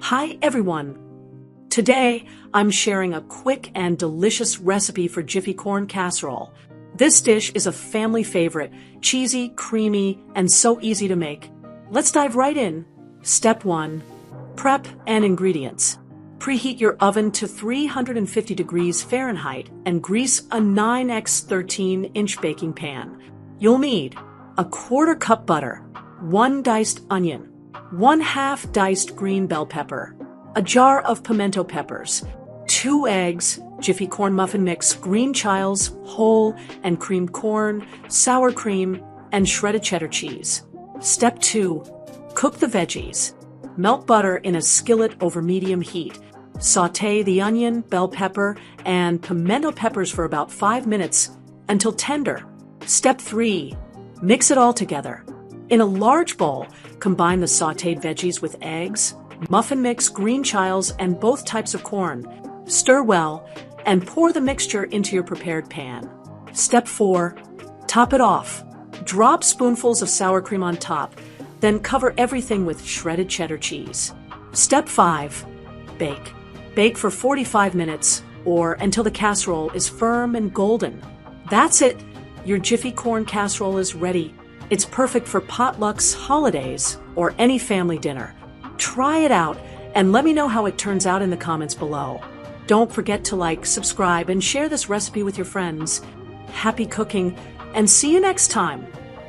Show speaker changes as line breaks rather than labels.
Hi everyone! Today, I'm sharing a quick and delicious recipe for Jiffy Corn Casserole. This dish is a family favorite, cheesy, creamy, and so easy to make. Let's dive right in. Step 1. Prep and ingredients. Preheat your oven to 350 degrees Fahrenheit and grease a 9x 13-inch baking pan. You'll need a quarter cup butter, 1 diced onion, 1/2 diced green bell pepper, a jar of pimento peppers, 2 eggs, Jiffy Corn muffin mix, green chiles, whole and creamed corn, sour cream, and shredded cheddar cheese. Step 2. Cook the veggies. Melt butter in a skillet over medium heat. Sauté the onion, bell pepper, and pimento peppers for about 5 minutes until tender. Step 3. Mix it all together. In a large bowl, combine the sautéed veggies with eggs, muffin mix, green chiles, and both types of corn. Stir well and pour the mixture into your prepared pan. Step 4. Top it off. Drop spoonfuls of sour cream on top, then cover everything with shredded cheddar cheese. Step 5. Bake. Bake for 45 minutes or until the casserole is firm and golden. That's it. Your Jiffy Corn Casserole is ready. It's perfect for potlucks, holidays, or any family dinner. Try it out and let me know how it turns out in the comments below. Don't forget to like, subscribe, and share this recipe with your friends. Happy cooking, and see you next time!